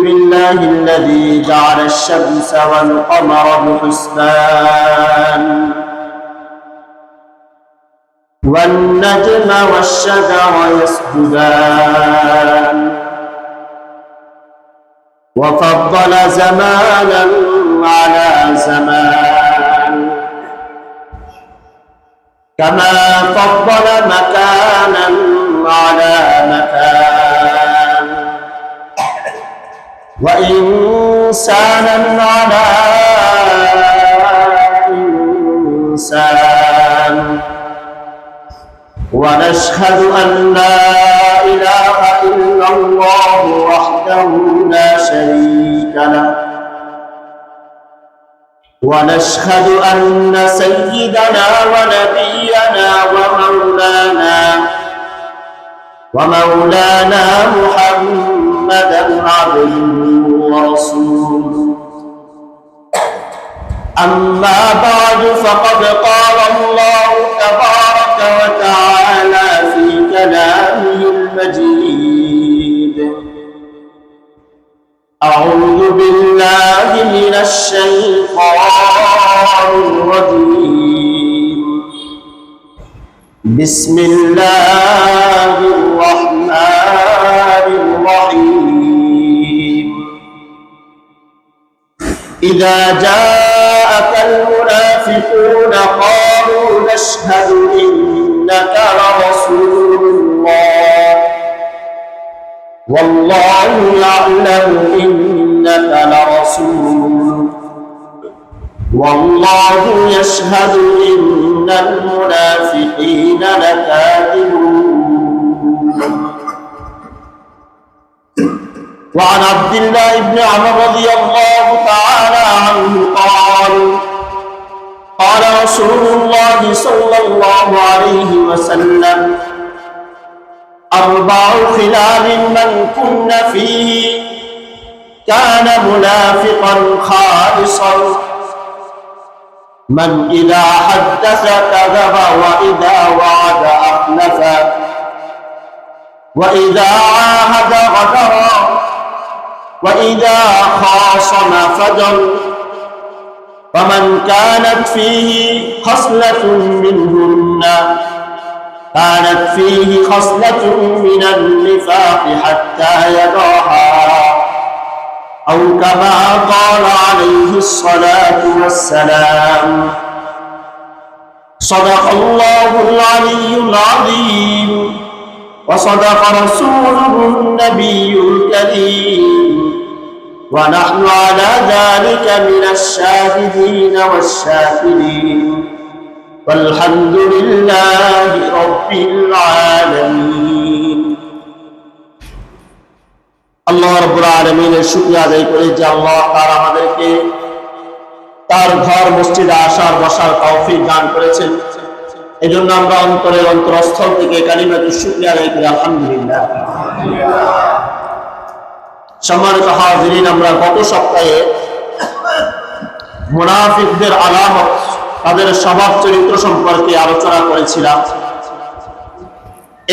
بالله الذي جعل الشمس والقمر بحسبان والنجم والشجر يسجدان وفضل زمانا على زمان كما فضل مكانا على مكان وإنسانا على إنسان ونشهد أن لا إله إلا الله وحده لا شريك له ونشهد أن سيدنا ونبينا ومولانا محمدا عبده ورسوله أما بعد فقد قال الله تبارك وتعالى في كلامه المجيد أعوذ بالله من الشيطان الرجيم بسم الله الرحمن الرحيم إذا جاءك المنافقون قالوا نشهد إنك لرسول الله والله يعلم إنك لرسوله والله يشهد إن المنافقين لكاذبون. وعن عبد الله بن عمر رضي الله تعالى عنه قال رسول الله صلى الله عليه وسلم أربع خلال من كن فيه كان منافقا خالصا من إذا حدث كذب وإذا وعد أخلف وإذا عاهد غدر وإذا خاصم فجر ومن كانت فيه خصلة منهن كانت فيه خصلة من النفاق حتى يدعها أو كما قال عليه الصلاة والسلام. صدق الله العلي العظيم وصدق رسوله النبي الكريم ونحن على ذلك من الشاهدين والشاكرين والحمد لله رب العالمين. আল্লাহ রাব্বুল আলামিনের শুকরিয়া আদায় করি যে আল্লাহ তাআলা আমাদেরকে তার ঘর মসজিদে আসার বসার তৌফিক দান করেছেন। এজন্য আমরা অন্তরের অন্তরস্থল থেকে কালিমাতুশ শুকরিয়া আদায় করি আলহামদুলিল্লাহ। সম্মানিত হাজিরিন, আমরা গত সপ্তাহে মুনাফিকদের আলামত, তাদের স্বভাব চরিত্র সম্পর্কে আলোচনা করেছিলাম।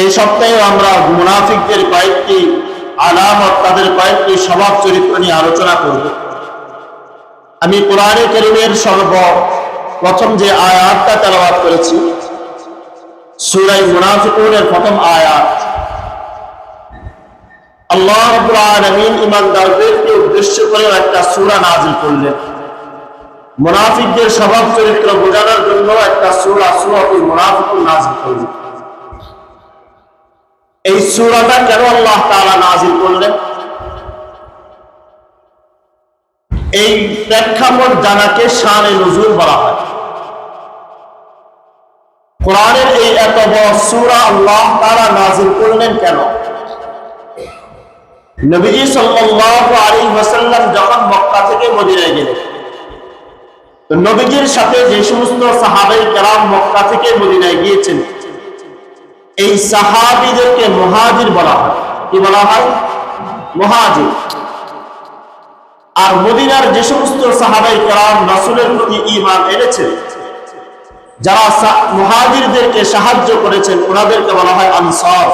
এই সপ্তাহে আমরা মুনাফিকদের কয়েকটি আলামত, তাদের কয়েকটি স্বভাব চরিত্র নিয়ে আলোচনা করব। আমি কোরআনে কারীমের সর্বপ্রথম যে আয়াতটা তেলাওয়াত করেছি সূরা মুনাফিকুনের প্রথম আয়াত। আল্লাহ রাব্বুল আলামিন ঈমানদারদেরকে উদ্দেশ্য করে একটা সূরা নাযিল করলেন। মুনাফিকদের স্বভাব চরিত্র বোঝানোর জন্য একটা সূরাতুল মুনাফিকুন নাযিল করলেন। এই সূরাটা কেন আল্লাহ তাআলা নাযিল করলেন, এই প্রেক্ষাপট জানাকে শানে নুজুল বলা হয়। কোরআনের এই এত বড় সূরা আল্লাহ তাআলা নাযিল করলেন কেন? নবীজি সাল্লাল্লাহু আলাইহি ওয়াসাল্লাম যখন মক্কা থেকে মদিনায় গেলেন, তো নবীজির সাথে যে সমস্ত সাহাবায়ে কেরাম মক্কা থেকে মদিনায় গিয়েছেন, এই সাহাবীদেরকে মুহাজির বলা হয়। কি বলা হয়? মুহাজির। আর মদিনার যে সমস্ত সাহাবায়ে কেরাম রাসূলের প্রতি ঈমান এনেছেন, যারা মুহাজিরদেরকে সাহায্য করেছেন, ওনাদেরকে বলা হয় আনসার।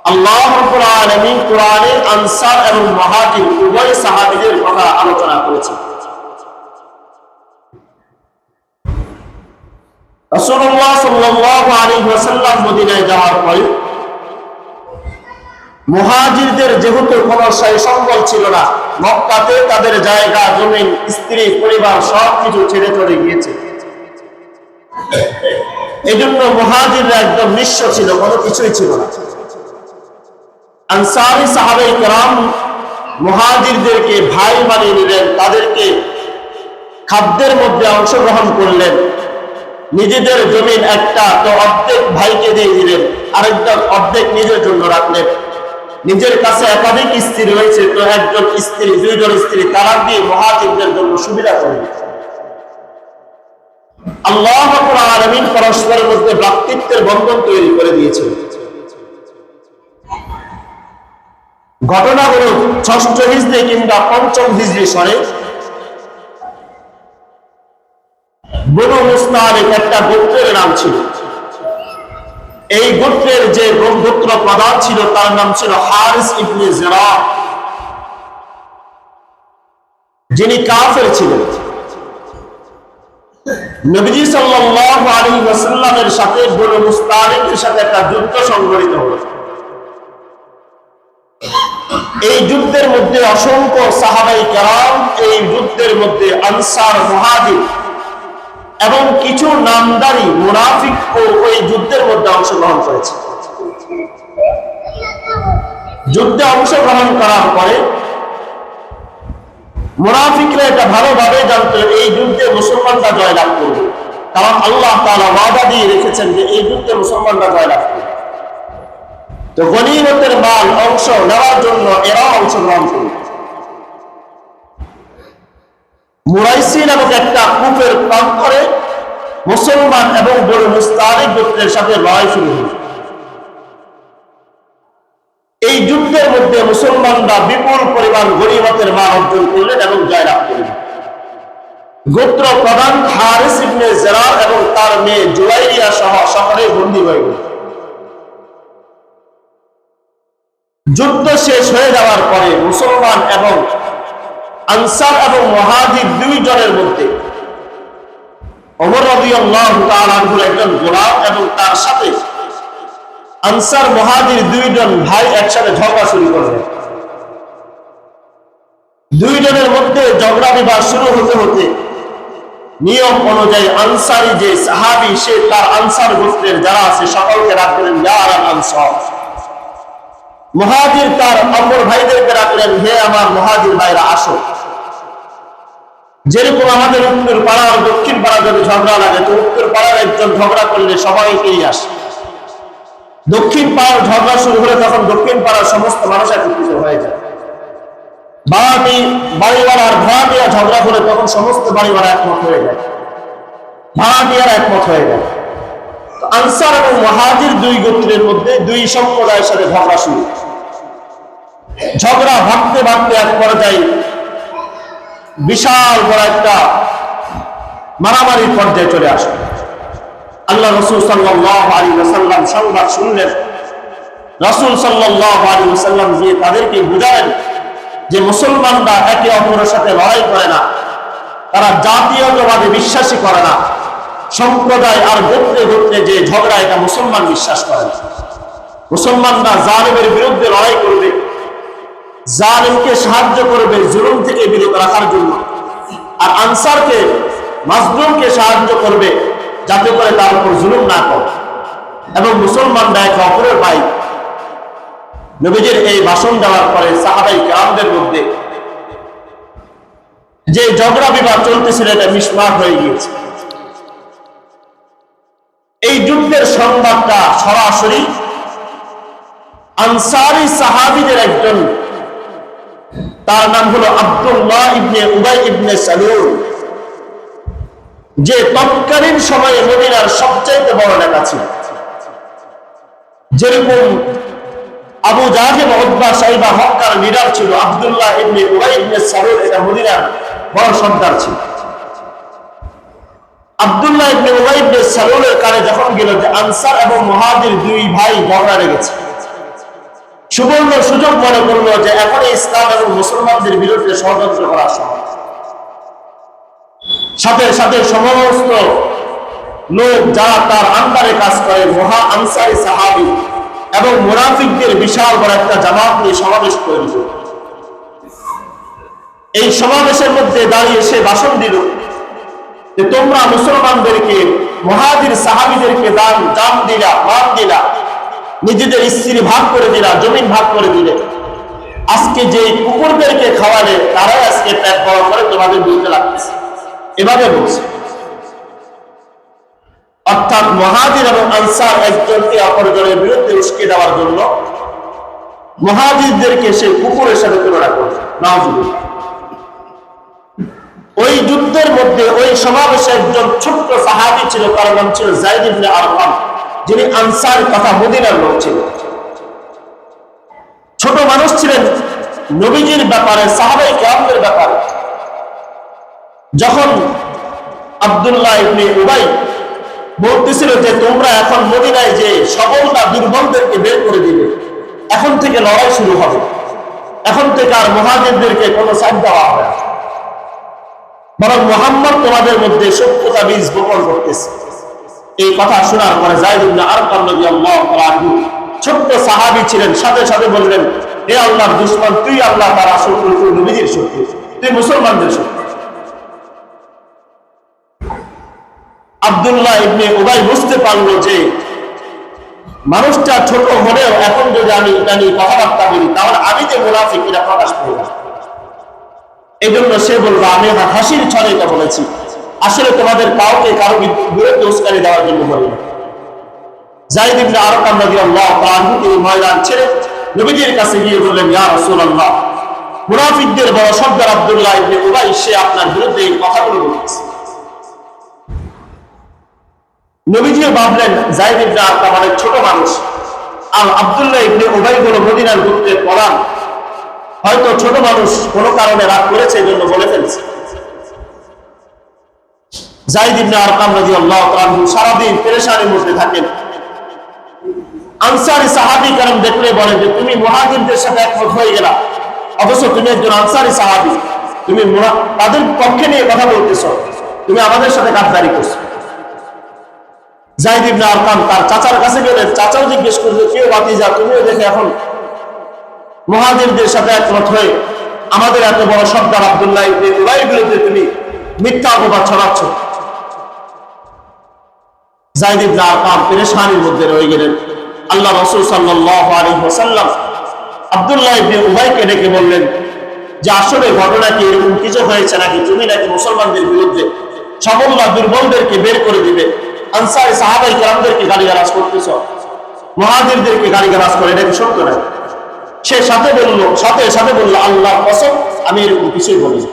আল্লাহ রাব্বুল আলামিন কোরআনে আনসার এবং মুহাজির উভয় সাহাবীদের কথা আলোচনা করেছেন। রাসূলুল্লাহ সাল্লাল্লাহু আলাইহি ওয়াসাল্লাম মদিনায় যাওয়ার পরে মুহাজিরদের যেহেতু কোনো সম্বল ছিল না, মক্কাতে তাদের জায়গা জমি স্ত্রী পরিবার সবকিছু ছেড়ে চলে গিয়েছে, এজন্য মুহাজিররা একদম নিঃস্ব ছিল, কোনো কিছুই ছিল না। আনসারী সাহাবায়ে কেরাম মুহাজিরদেরকে ভাই বানিয়ে নিলেন, তাদেরকে খাদ্যের মধ্যে অংশগ্রহণ করলেন, নিজেদের জমিন একটা তো অর্ধেক ভাইকে দিয়ে দিলেন, আরেকটা অর্ধেক নিজের জন্য রাখলেন। নিজের কাছে একাধিক স্ত্রী রয়েছে, তো একজন স্ত্রী দুইজন স্ত্রী তালাক দিয়ে মুহাজিরদের জন্য সুবিধা করলেন। আল্লাহ রাব্বুল আলামিন পরস্পরের মধ্যে ভ্রাতৃত্বের বন্ধন তৈরি করে দিয়েছেন। ঘটনাগুলো ৬ষ্ঠ হিজরি কিংবা ৫ম হিজরি সনে বনু মুস্তালিক একটা গোত্রের নাম ছিল। এই গোত্রের যে গোত্র প্রধান ছিল তার নাম ছিল হারিস ইবনে জিরা, যিনি কাফের ছিলেন। নবীজি সাল্লাল্লাহু আলাইহি ওয়াসাল্লামের সাথে বনু মুস্তালিকের সাথে একটা যুদ্ধ সংঘটিত হলো। এই যুদ্ধের মধ্যে অসংখ্য সাহাবায়ে কেরাম, এই যুদ্ধের মধ্যে আনসার মুহাজির এবং কিছু নামদারি মুনাফিক ওই যুদ্ধের মধ্যে অংশগ্রহণ করেছে। যুদ্ধে অংশগ্রহণ করার পরে মুনাফিকরা এটা ভালোভাবে জানতো এই যুদ্ধে মুসলমানরা জয়লাভ করবে, কারণ আল্লাহ তাআলা ওয়াদা দিয়ে রেখেছেন যে এই যুদ্ধে মুসলমানরা জয়লাভ করবে। তো গনিমতের মাল অংশ নেওয়ার জন্য এরা অংশগ্রহণ করবে। মুরাইসি নামক একটা কূপের প্রান্তরে মুসলমান এবং বনু মুস্তালিক গোত্রের সাথে লড়াই শুরু হল। এই যুদ্ধের মধ্যে মুসলমানরা বিপুল পরিমাণ গনিমতের মাল অর্জন করলেন এবং জয়লাভ করলেন। গোত্র প্রধান হারিস ইবনে জিরা এবং তার মেয়ে জুয়াইরিয়া সহ সকলে বন্দী হয়ে গেল। যুদ্ধ শেষ হয়ে যাওয়ার পরে মুসলমান এবং আনসার এবং মুহাজির দুইজনের মধ্যে ওমর রাদিয়াল্লাহু তাআলা আনহু একজন গোলাম এবং তার সাথে আনসার মুহাজির দুইজন ভাই একসাথে ঝগড়া শুরু করলেন। দুইজনের মধ্যে ঝগড়া বিবাদ শুরু হতে হতে নিয়ম অনুযায়ী আনসারী যে সাহাবী সে তার আনসার গোত্রের যারা আছে সকলকে ডাকলেন ইয়া আনসার। মুহাজির তার অপর ভাইদেরকে ডাকলেন হে আমার মুহাজির ভাইরা আসো। যেরকম আমাদের উত্তর পাড়া আর দক্ষিণ পাড়া যদি ঝগড়া লাগে তো উত্তর পাড়ার একজন ঝগড়া করলে সবাইকেই আসে, দক্ষিণ পাড়ার ঝগড়া শুরু হলে তখন দক্ষিণ পাড়ার সমস্ত মানুষ একত্রিত হয়ে যায়। বাড়িওয়ালা আর ভাড়াটিয়া ঝগড়া হলে তখন সমস্ত বাড়িওয়ালা একমত হয়ে যায়, ভাড়াটিয়ার একমত হয়ে যায়। তো আনসার এবং মুহাজির দুই গোত্রের মধ্যে দুই সম্প্রদায়ের সাথে ঝগড়া শুরু। ঝগড়া ভাবতে ভাবতে এক পর্যায়ে বিশাল বড় একটা মারামারির পর্যায়ে চলে আসে। আল্লাহ রাসূল সাল্লাল্লাহু আলাইহি ওয়াসাল্লাম সংবাদ শুনলেন। রাসূল সাল্লাল্লাহু আলাইহি ওয়াসাল্লাম যে তাদেরকে বুঝালেন যে মুসলমানরা একে অপরের সাথে লড়াই করে না, তারা জাতীয়তাবাদে বিশ্বাসী করে না, সম্প্রদায় আর গোত্রে গোত্রে যে ঝগড়া এটা মুসলমান বিশ্বাস করে না। মুসলমানরা জালিমের বিরুদ্ধে লড়াই করবে, জালিমকে সাহায্য করবে জুলুম থেকে বিরত রাখার জন্য, আর আনসারকে মাজলুমকে সাহায্য করবে যাতে করে তার উপর জুলুম না করে। এবং মুসলমানরা একে অপরের ভাই। নবীজির এই ভাষণ দেওয়ার পরে সাহাবায়ে কেরামদের মধ্যে যে ঝগড়া বিবাদ চলতেছিল এটা মিশমাট হয়ে গিয়েছে। এই যুদ্ধের সংবাদটা সরাসরি আনসারী সাহাবীদের একজন, তার নাম হলো আব্দুল্লাহ ইবনে উবাই ইবনে সালুল, যে তৎকালীন সময়ে মদিনার সবচেয়ে বড় নেতা ছিল। যেরকম আবু জাহেল উতবা সাইবা মক্কার লিডার ছিল, আব্দুল্লাহ ইবনে উবাই ইবনে সালুল এটা মদিনার বড় সর্দার ছিল। আব্দুল্লাহ ইবনে উবাই ইবনে সালুলের কানে যখন গেল যে আনসার এবং মুহাজির দুই ভাই ঝগড়া লেগেছে, সুবর্ণ সুযোগ মনে করলো যে এখন ইসলাম এবং মুসলমানদের বিরুদ্ধে ষড়যন্ত্র করা সহজ। সাথে সাথে সমস্ত লোক যারা তার আন্ডারে কাজ করে মহা আনসারী সাহাবী এবং মুনাফিকদের বিশাল বড় একটা জামাত নিয়ে সমাবেশ তৈরি করল। এই সমাবেশের মধ্যে দাঁড়িয়ে সে ভাষণ দিল যে তোমরা মুসলমানদেরকে মুহাজির সাহাবীদেরকে দান দিলা, মান দিলা, নিজেদের স্ত্রী ভাগ করে দিলা, জমিন ভাগ করে দিলে, আজকে যে কুকুরদেরকে খাওয়ালে তারাই আজকে পেট বড় করে তোমাদের বিরুদ্ধে লাগতেছে, এভাবে বলছে। অর্থাৎ মুহাজির এবং আনসার একজনকে অপরজনের বিরুদ্ধে উস্কে দেওয়ার জন্য মুহাজিরদেরকে সে কুকুরের সাথে তুলনা করছে। নাউজুবিল্লাহ। ওই যুদ্ধের মধ্যে ওই সমাবেশে একজন ছোট্ট সাহাবী ছিল, তার নাম ছিল যায়েদ ইবনে আরকাম, যিনি আনসার তথা মদিনার লোক ছিলেন। ছোট মানুষ ছিলেন নবীজির ব্যাপারে, সাহাবায়ে কেরামদের ব্যাপারে। যখন আব্দুল্লাহ ইবনে উবাই বলতেছিল যে তোমরা এখন মদিনায় যে সবলতা দুর্বলদেরকে বের করে দিবে, এখন থেকে লড়াই শুরু হবে, এখন থেকে আর মুহাজিরদেরকে কোনো সাইড দেওয়া হবে না, বরং মুহাম্মদ তোমাদের মধ্যে সত্যতা বীজ বপন করতেছে। এই কথা শোনার পরে যায়েদ ইবনে আরকাম রাদিয়াল্লাহু তাআলা আনহু, ছোট্ট সাহাবী ছিলেন, সাথে সাথে বললেন, হে আল্লাহর দুশমন, তুই আল্লাহ তাআলার শত্রু, তুই নবীর শত্রু, তুই মুসলমানদের শত্রু। আব্দুল্লাহ ইবনে উবাই বুঝতে পারলো যে মানুষটা ছোট হলেও এখন যদি আমি এটা নিয়ে কথাবার্তা বলি তাহলে আমি যে মুনাফিক এটা প্রকাশ করব। এই জন্য সে বলবো আমি হাসির ছলে এটা বলেছি, আসলে তোমাদের কাউকে কারো বিরুদ্ধে উস্কানি দেওয়ার জন্য বলিনি। যায়েদ ইবনে আরকাম রাদিয়াল্লাহু তাআলা আনহু তিনি ময়দান ছেড়ে নবীজির কাছে গিয়ে বললেন, ইয়া রাসূলুল্লাহ, মুনাফিকদের বড় সর্দার আব্দুল্লাহ ইবনে উবাই সে আপনার বিরুদ্ধে এই কথাগুলো বলতেছে। নবীজিও ভাবলেন যায়েদ ইবনে আরকাম অনেক ছোট মানুষ, আর আব্দুল্লাহ ইবনে উবাই হলো মদিনার গোত্রের প্রধান, হয়তো ছোট মানুষ কোনো কারণে রাগ করেছে, এই জন্য বলে ফেলছে। যায়েদ ইবনে আরকাম রাদিয়াল্লাহু তাআলা আনহু সারাদিন পেরেশানির মধ্যে থাকেন। আনসারী সাহাবী কেরাম দেখলে বলে যে তুমি মুহাজিরদের সাথে একমত হয়ে গেলা, অথচ তুমি একজন আনসারী সাহাবী, তুমি তাদের পক্ষে নিয়ে কথা বলতেছো, তুমি আমাদের সাথে গাদ্দারি করছো। যায়েদ ইবনে আরকাম তার চাচার কাছে গেলেন, চাচাও জিজ্ঞেস করলো, কেউ ভাতিজা, তুমিও দেখে এখন মুহাজিরদের সাথে একমত হয়ে আমাদের এত বড় সর্দার আব্দুল্লাহ ইবনে উবাইর বিরুদ্ধে তুমি মিথ্যা অপবাদ ছড়াচ্ছ। যায়েদ ইবনে আরকাম পেরেশানির মধ্যে রয়ে গেলেন। আল্লাহ রাসূল সাল্লাল্লাহু আলাইহি ওয়াসাল্লাম আব্দুল্লাহ ইবনে উবাইকে ডেকে বললেন যে আসলে ঘটনা কি এরকম কিছু হয়েছে নাকি, তুমি নাকি মুসলমানদের বিরুদ্ধে সবলরা দুর্বলদেরকে বের করে দিবে, আনসারী সাহাবায়ে কেরামদেরকে গালিগালাজ করতেছ, মুহাজিরদেরকে গালিগালাজ করে, এটা কি সত্য নাকি? সে সাথে সাথে বলল, আল্লাহর কসম আমি এরকম কিছুই বলিনি,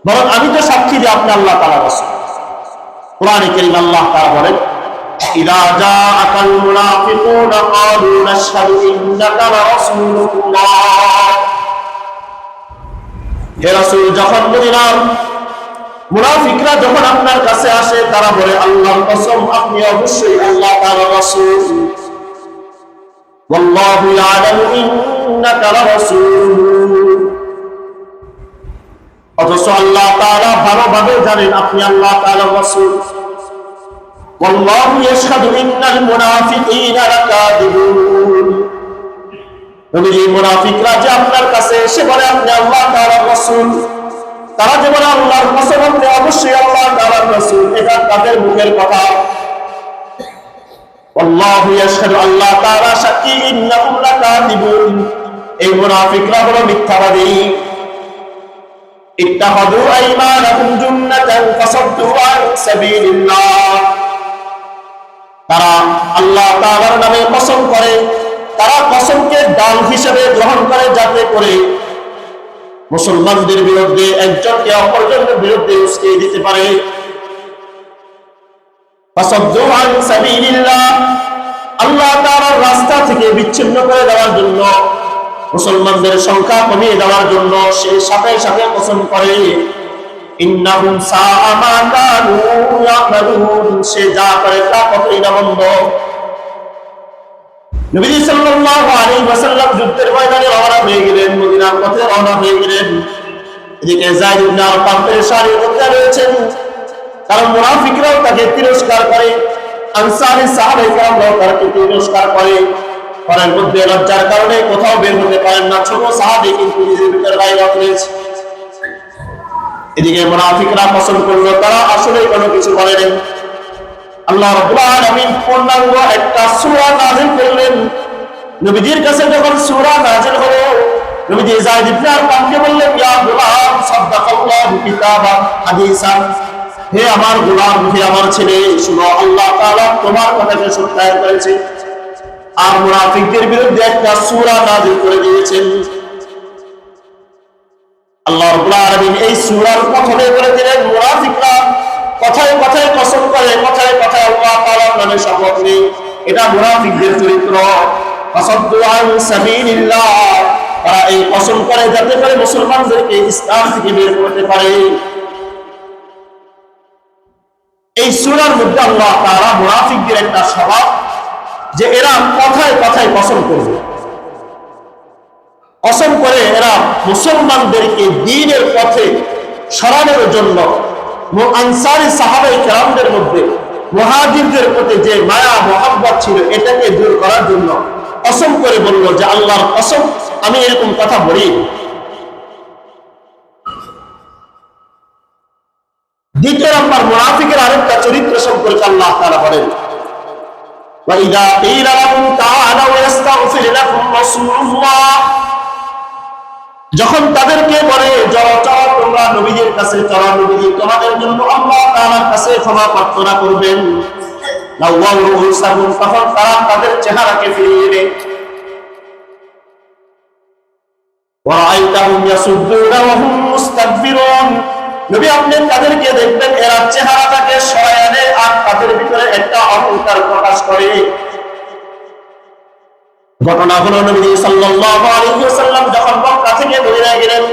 বরং আমি তো সাক্ষী যে আপনি আল্লাহ তাআলার রাসূল। কোরআনে কারীম আল্লাহ তাআলা বলেন, ইযা জাআকাল মুনাফিকুনা ক্বালু নাশহাদু ইন্নাকা লারাসূলুল্লাহ। হে রাসূল, যখন মদিনার মুনাফিকরা যখন আপনার কাছে আসে তারা বলে, আল্লাহর কসম আপনি অবশ্যই আল্লাহ তাআলার রাসূল, ওয়াল্লাহু ইয়ালামু ইন্নাকা লারাসূল। অথচ আল্লাহ তাআলা ভালোভাবে জানেন আপনি আল্লাহ তাআলার রাসূল। ওয়াল্লাহু ইয়াশহাদু ইন্নাল মুনাফিকিনা লাকাযিবুন। নবীজি, মুনাফিকরা যে আপনার কাছে এসে বলে আপনি আল্লাহ তাআলার রাসূল, তারা যে বলে আল্লাহর কসম আপনি অবশ্যই আল্লাহ তাআলার রাসূল, এটা তাদের মুখের কথা। আল্লাহু ইয়াশহাদু, আল্লাহ তাআলা সাক্ষী, ইন্নাহুম লাকাযিবুন, এই মুনাফিকরা হলো মিথ্যাবাদী। ইত্তাখাযু আইমানাহুম জুন্নাতান ফাসাদ্দু আন সাবিলিল্লাহ। তারা আল্লাহ তাআলার নামে কসম করে, তারা কসমকে ডাল হিসেবে গ্রহণ করে যাতে করে মুসলমানদের বিরুদ্ধে একজনকে অপরজনের বিরুদ্ধে উস্কিয়ে দিতে পারে। ফাসাদ্দু আন সাবিলিল্লাহ, আল্লাহ তাআলার রাস্তা থেকে বিচ্ছিন্ন করে দেওয়ার জন্য, মুসলমানদের সংখ্যা কমিয়ে দেওয়ার জন্য সে সাথে সাথে কসম করে, ইন্নাহুম সাআ মা কানু ইয়ামালুন, সে যা করে তা কতই না মন্দ। নবীজি সাল্লাল্লাহু আলাইহি ওয়াসাল্লাম যুদ্ধের ময়দানে রওনা হয়ে গেলেন, মদিনার পথে রওনা হয়ে গেলেন। এদিকে যায়েদ ইবনে আরকাম পেরেশানির মধ্যে রয়েছেন, কারণ মুনাফিকরাও তাকে তিরস্কার করে, আনসারী সাহাবায়ে কেরামরাও তাকে তিরস্কার করে। ঘরের মধ্যে লজ্জার কারণে কোথাও বের হতে পারেন না। ছোট সাহাবী কিন্তু নিজের ভিতরে গায়রত রয়েছে। এদিকে মুনাফিকরা পছন্দ করলো, তারা আসলে কোনো কিছু বলেনি। আল্লাহ রাব্বুল আলামিন পূর্ণাঙ্গ একটা সূরা নাযিল করলেন। নবীজির কাছে যখন সূরা নাযিল হলো, নবীজি যায়েদ ইবনে আরকামকে বললেন, ইয়া গোলাম সাদাকাল্লাহু কিতাবা হাদিসান, হে আমার গোলাম, হে আমার ছেলে, শুনো, আল্লাহ তাআলা তোমার কথাকে সত্যায়ন করেছে আর মুনাফিকদের বিরুদ্ধে একটা সূরা নাযিল করে দিয়েছেন। আল্লাহ রাব্বুল আলামিন এই সূরার প্রথমে বলে দিলেন, মুনাফিকরা কথায় কথায় কসম করে, কথায় কথায় আল্লাহ তাআলার নামে শপথ নেয়, এটা মুনাফিকদের চরিত্র। ফাসাদ্দু আন সাবিলিল্লাহ, তারা এই কসম করে যাতে করে মুসলমানদেরকে ইসলাম থেকে বের করতে পারে। এই সূরার মধ্যে আল্লাহ তাআলা মুনাফিকদের একটা স্বভাব, যে এরা কথায় কথায় কসম করবে, কসম করে এরা মুসলমানদেরকে দ্বীনের পথে সরানোর জন্য আনসারী সাহাবায়ে কেরামদের মধ্যে মুহাজিরদের প্রতি যে মায়া মোহাব্বত ছিল, এটাকে দূর করার জন্য কসম করে বলল যে আল্লাহর কসম, আমি এরকম কথা বলি। দ্বিতীয় নম্বর মুনাফিকের আরেকটা চরিত্র সম্পর্কে আল্লাহ তাআলা বলেন, وَإِذَا قِيلَ لَهُمْ تَعَالَوْا يَسْتَغْفِرْ لَكُمْ رَسُولُ اللَّهِ, যখন তাদেরকে বলে চলো চলো তোমরা নবীদের কাছে চলো, নবীজি তোমাদের জন্য আল্লাহ তাআলার কাছে ক্ষমা প্রার্থনা করবেন, লাওয়াউ রুউসাহুম, তখন তারা তাদের চেহারাকে ফিরিয়ে নেয়। ওয়ারাআইতাহুম ইয়াসুদ্দুনা ওয়া হুম মুস্তাকবিরুন, নবী আপনি তাদেরকে দেখবেন এরা চেহারাটাকে সরায় নেয় আর তাদের ভিতরে একটা অহংকার প্রকাশ করে। ঘটনা হলো, নবী সাল্লাল্লাহু আলাইহি ওয়াসাল্লাম যখন মক্কা থেকে মদিনায় গেলেন,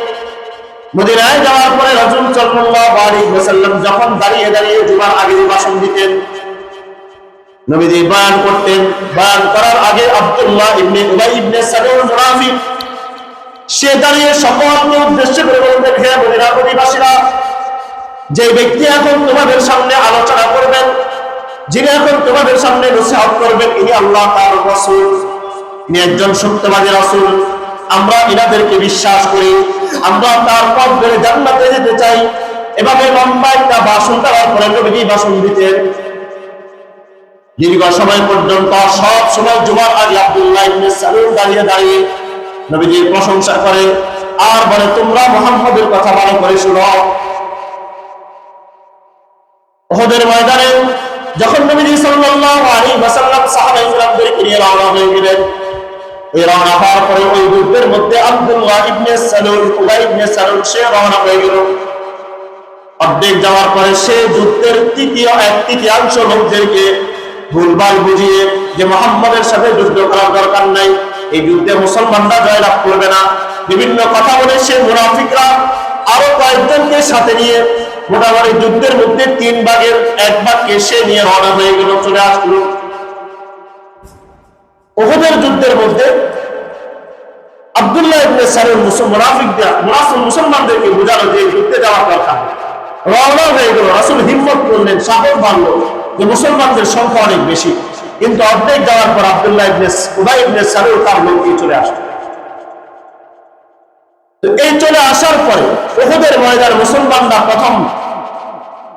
মদিনায় যাওয়ার পরে রাসূল সাল্লাল্লাহু আলাইহি ওয়াসাল্লাম যখন দাঁড়িয়ে দাঁড়িয়ে জুমার আগে ভাষণ দিতেন, নবীজি বয়ান করতেন, বয়ান করার আগে আব্দুল্লাহ ইবনে উবাই ইবনে সালুল মুনাফিক সে দাঁড়িয়ে সকলকে উদ্দেশ্য করে বলতেন, হে মদিনার অধিবাসীরা, যে ব্যক্তি এখন তোমাদের সামনে আলোচনা করবেন, যিনি এখন তোমাদের সামনে নসিহত করবেন, ইনি আল্লাহ তাআলার রাসূল, ইনি একজন সত্যবাদী রাসূল, আমরা ইনাদেরকে বিশ্বাস করি, আমরা তার পথ ধরে জান্নাতে যেতে চাই। এভাবে লম্বা একটা ভাষণ দেওয়ার পরে নবীজি ভাষণ দিতেন দীর্ঘ সময় পর্যন্ত। সব সময় জুমার আগে আব্দুল্লাহ ইবনে সালুল দাঁড়িয়ে দাঁড়িয়ে নবীজির প্রশংসা করে আর বলে, তোমরা মুহাম্মদের কথা ভালো করে শুনো। উহুদের ময়দানে যখন নবীজি সাল্লাল্লাহু আলাইহি ওয়াসাল্লাম সাহাবায়ে কেরামদেরকে নিয়ে রওনা হয়ে গেলেন, এই রওনা হওয়ার পরে ওই যুদ্ধের মধ্যে আব্দুল্লাহ ইবনে সালুল, উবাই ইবনে সালুল সে রওনা হয়ে গেল। অর্ধেক যাওয়ার পরে সে যুদ্ধের তৃতীয়াংশ লোকদেরকে ভুলভাল বুঝিয়ে যে মুহাম্মদের সাথে যুদ্ধ করার দরকার নাই, এই যুদ্ধে মুসলমানরা জয়লাভ করবে না, বিভিন্ন কথা বলে সে মুনাফিকরা আরো কয়েকজনকে সাথে নিয়ে মোটামুটি যুদ্ধের মধ্যে 3 ভাগের 1 ভাগকে সে নিয়ে রওনা হয়ে গেল, চলে আসলো। উহুদের যুদ্ধের মধ্যে আব্দুল্লাহ ইবনে সালুল মুসলমানদেরকে বোঝালো যে যুদ্ধে যাওয়ার দরকার, রওনা হয়ে গেল। রাসূল হিম্মত করলেন, সাহস বাড়লো যে মুসলমানদের সংখ্যা অনেক বেশি, কিন্তু অর্ধেক যাওয়ার পর আব্দুল্লাহ ইবনে উবাই ইবনে সালুল তার লোক নিয়ে চলে আসলো। তো এই চলে আসার পরে উহুদের ময়দানে মুসলমানরা প্রথম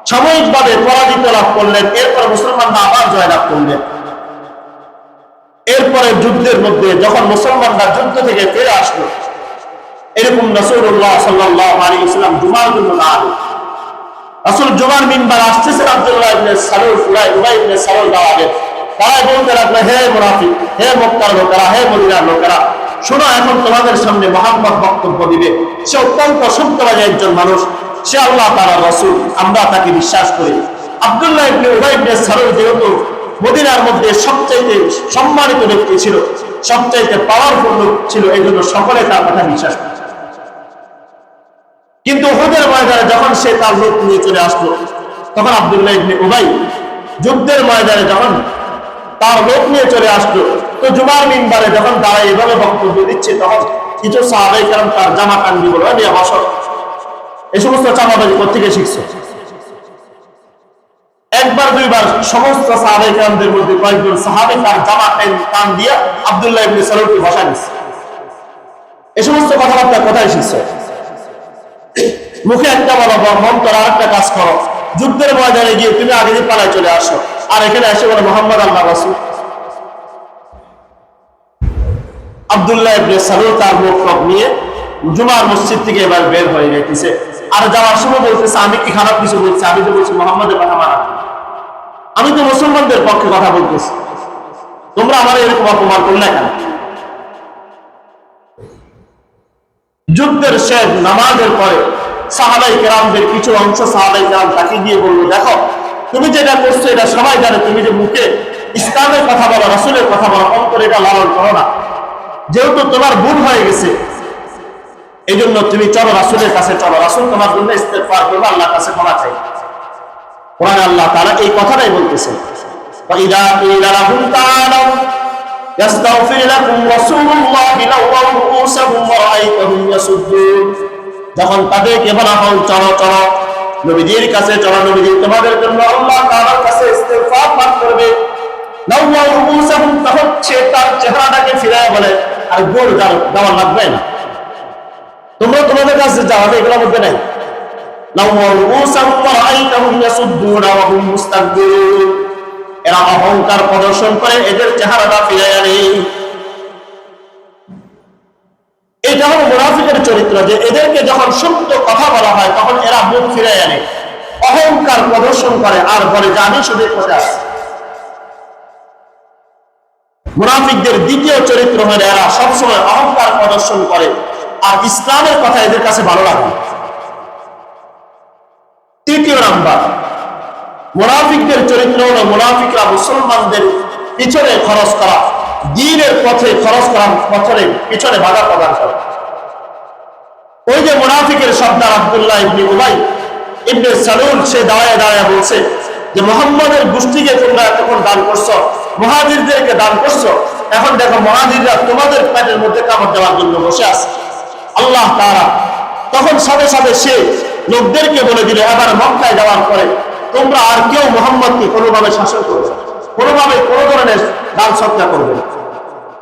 সাময়িকভাবে পরাজিত লাভ করলেন, এরপর মুসলমানরা আবার জয়লাভ করলেন। এরপরে যুদ্ধের মধ্যে যখন মুসলমানরা যুদ্ধ থেকে ফিরে আসলো, এরকম রাসূলুল্লাহ সাল্লাল্লাহু আলাইহি ওয়াসাল্লাম জুমার জন্য না আসলো। রাসূল জুমার মিম্বার আসতেছেন, আব্দুল্লাহ ইবনে সালুল, উবাই ইবনে সালুল দাঁড়াবেন, তারা বলতে লাগলো, হে মুনাফিক, হে মক্কার লোকেরা, হে মদিনার লোকেরা, শোনো, এখন তোমাদের সামনে মুহাম্মদ বক্তব্য দিবে। সে অত্যন্ত সত্যবাদী একজন মানুষ, সে আল্লাহ তাআলার রাসূল, আমরা তাকে বিশ্বাস করি। আব্দুল্লাহ ইবনে উবাই ইবনে সালুল যেহেতু মদিনার মধ্যে সবচাইতে সম্মানিত ব্যক্তি ছিল, সবচাইতে পাওয়ারফুল লোক ছিল, এই জন্য সকলে তার কথা বিশ্বাস করে। কিন্তু উহুদের ময়দানে যখন সে তার লোক নিয়ে চলে আসলো, তখন আব্দুল্লাহ ইবনে উবাই যুদ্ধের ময়দানে যখন তার লোক নিয়ে চলে আসলো, তো জুমার মিম্বারে যখন দাঁড়ায় এভাবে বক্তব্য দিচ্ছে, তখন কিছু সাহাবায়ে কেরাম তার জামা টানবি বলে নিয়ে বসো, এই সমস্ত চামাবাজি কোথেকে শিখছো? একবার দুইবার সমস্ত সাহাবায়ে কেরামদের মধ্যে কয়েকজন সাহাবী তার জামা টান দিয়ে আব্দুল্লাহ ইবনে সালুলকে বসা দিচ্ছে। এই সমস্ত কথাবার্তা কোথায় শিখছো? মুখে একটা বলো, মন্তর আর একটা কাজ করো। যুদ্ধের ময়দানে গিয়ে তুমি আগে দিয়ে পালায় চলে আসো, আর এখানে এসে বলো মুহাম্মদ আল্লাহর রাসূল। আব্দুল্লাহ ইবনে সালুল তার মুখ নিয়ে জুমার মসজিদ থেকে এবার বের হয়ে গেছে। আর যাওয়ার সময় বলতেছে, আমি কি খারাপ কিছু বলছি? আমি তো বলছি মুহাম্মাদের কথা মানা, আমি তো মুসলমানদের পক্ষে কথা বলতেছি, তোমরা আমার এরকম অপমান করলে কেন? যুদ্ধের শেষ নামাজের পরে সাহাবায়ে কেরামদের কিছু অংশ সাহাবায়ে কেরাম তাকে গিয়ে বললো, দেখো তুমি যেটা করছো এটা সবাই জানে, তুমি যে মুখে ইসলামের কথা বলো, রাসূলের কথা বলো, অন্তরে এটা লালন করো না। যেহেতু তোমার ভুল হয়ে গেছে, এই জন্য তুমি চলো রাসূলের কাছে চলো, রাসূল তোমার জন্য ইস্তেগফার করবে, আল্লাহর কাছে ক্ষমা চাই। কোরআনে আল্লাহ তাআলা এই কথাটাই বলতেছেন, ওয়াইদা কিলা লাহুম তাআলাউ ইয়াস্তাগফির লাকুম রাসূলুল্লাহি লাওয়াউ রুউসাহুম ওয়া রাআইতাহুম ইয়াসুদ্দুন। যখন তাদেরকে বলা হয় চলো চলো নবীজির কাছে চলো, নবীজি তোমাদের জন্য আল্লাহ তাআলার কাছে ইস্তেগফার পাঠ করবে, লাওয়াউ রুউসাহুম, তখন সে তার চেহারাটাকে ফিরায় বলে, আর গোল দেওয়া লাগবে না, তোমরা তোমাদের কাছে যাও, এগুলোর মধ্যে নাই। লাওয়াউ রুউসাহুম ওয়া রাআইতাহুম ইয়াসুদ্দুন ওয়া হুম মুস্তাকবিরুন, এরা অহংকার প্রদর্শন করে, এদের চেহারাটা ফিরে আনে। এটা হলো মুনাফিকের চরিত্র, যে এদেরকে যখন সত্য কথা বলা হয় তখন এরা মুখ ফিরে আনে, অহংকার প্রদর্শন করে, আর বলে যে আমি সঠিক পথে আছি। মুনাফিকদের দ্বিতীয় চরিত্র হলো এরা সবসময় অহংকার প্রদর্শন করে, আর ইসলামের কথা এদের কাছে ভালো লাগে। তৃতীয় নাম্বার, মুনাফিকদের চরিত্র হলো মুনাফিকরা মুসলমানদের পিছনে খরচ করা, দ্বীনের পথে খরচ করার পিছনে বাধা প্রদান করে। ওই যে মুনাফিকের সর্দার আব্দুল্লাহ ইবনে উবাই ইবনে সালুল, সে দাঁড়ায় দাঁড়ায় বলছে যে মুহাম্মাদের গোষ্ঠীকে তোমরা এতক্ষণ দান করছো, মুহাজিরদেরকে দান করছো, এখন দেখো মুহাজিররা তোমাদের পেটের মধ্যে কামড় দেওয়ার জন্য বসে আছে। আল্লাহ তাআলা তখন সাথে সাথে সে লোকদেরকে বলে দিল, এবার মক্কায় যাওয়ার পরে তোমরা আর কেউ মুহাম্মদকে কোনোভাবে শাসন করবে না, কোনোভাবে কোনো ধরনের দান সৎকার করবে না।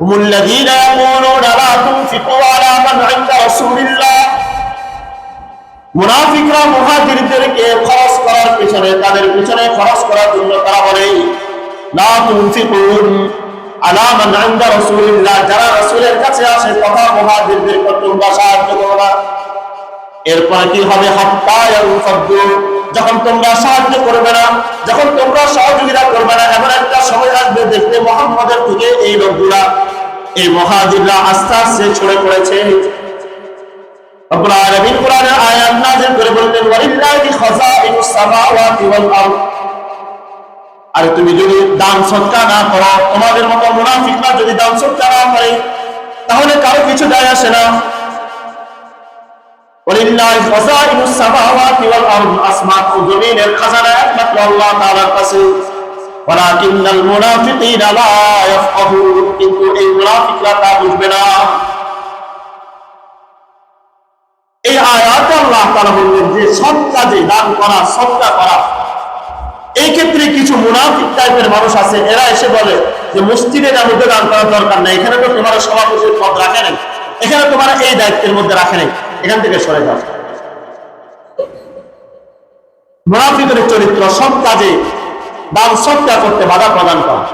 হুমুল্লাযীনা ইয়াকুলুনা লা তুনফিকু আলা মান ইনদা রাসূলিল্লাহ, মুনাফিকরা মুহাজিরদেরকে খরচ করার পিছনে, তাদের পিছনে খরচ করার জন্য তারা বলে লা তুনফিকুন আলা মান ইনদা রাসূলিল্লাহ, যারা রাসূলের কাছে আসে তথা মুহাজিরদেরকে তোমরা সাহায্য করো না। এরপর কি হবে? হাত্তা ইয়ানফাদু, যখন তোমরা সাহায্য করবে না, যখন তোমরা সহযোগিতা করবে না, এমন একটা সময় আসবে দেখবে মুহাম্মদের থেকে এই লোকগুলা, এই মুহাজিররা আস্তে আস্তে ছড়ে পড়েছে। রব্বুল আলামিন কোরআনের আয়াত নাযিল করে বললেন, ওয়ালিল্লাহি খাযাইনুস সামাওয়াতি ওয়াল আরদ, আর তুমি যদি দান সদকা না করো, তোমাদের মতো মুনাফিকরা যদি দান সদকা না করে, তাহলে কারো কিছু যায় আসে না। ওয়ালিল্লাহি খাযাইনুস সামাওয়াতি ওয়াল আরদ, আসমান ও জমিনের খাজানা একমাত্র আল্লাহ তাআলার কাছে। ওয়ালাকিন্নাল মুনাফিকিনা লা ইয়াফকাহুন, কিন্তু এই মুনাফিকরা তা বুঝবে না। এই আয়াতে আল্লাহ তাআলা বললেন যে সৎ কাজে দান করা, সদকা করা, এই ক্ষেত্রে কিছু মুনাফিক টাইপের মানুষ আছে, এরা এসে বলে যে মসজিদের মধ্যে দান করার দরকার নাই, এখানে তো তোমার সভাপতির পদ রাখে নাই, এখানে তোমার এই দায়িত্বের মধ্যে রাখে নাই, এখান থেকে সরে যাও। মুনাফিকের চরিত্র সব কাজে দান সদকা করতে বাধা প্রদান করা।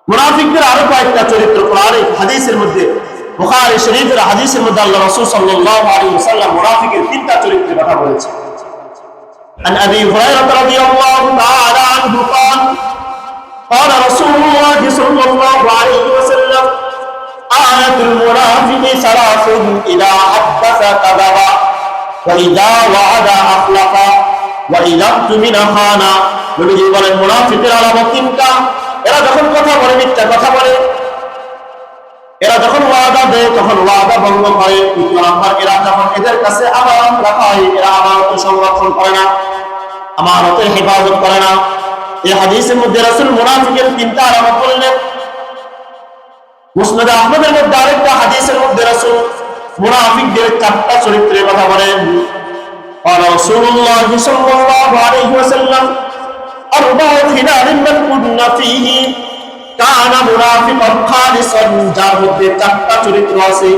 মুনাফিকদের আরো কয়েকটা চরিত্র কোরআনের হাদিসের মধ্যে, বুখারী শরীফের হাদিসের মধ্যে আল্লাহ রাসূল সাল্লাল্লাহু আলাইহি ওয়াসাল্লাম মুনাফিকের তিনটা চরিত্রের কথা বলেছেন। عن أبي هريرة رضي الله تعالى عنه قال قال رسول الله صلى الله عليه وسلم آية المنافق ثلاث إذا حدث كذب وإذا وعد أخلف وإذا اؤتمن خان। নবীজি বলেন মুনাফিকের আলামত তিনটা, এরা যখন কথা বলে মিথ্যা কথা বলে, এরা যখন ওয়াদা দেয় তখন ওয়াদা ভঙ্গ করে, দ্বিতীয় নাম্বার এরা যখন এদের কাছে আমানত রাখা হয় এরা আমানত সংরক্ষণ করে না, আমানতের হেফাজত করে না। এই হাদিসের মধ্যে রাসূল মুনাফিকের তিনটা আলামত বললেন। মুসনাদে আহমদের মধ্যে আরেকটা হাদিসের মধ্যে রাসূল মুনাফিকদের চারটা চরিত্রের কথা বলেন। রাসূলুল্লাহ সাল্লাল্লাহু আলাইহি ওয়াসাল্লাম আরবাউ খিলালিন মান কুননা ফীহি কানা মুনাফিকান খালিসান, যার মধ্যে চারটা চরিত্র আছে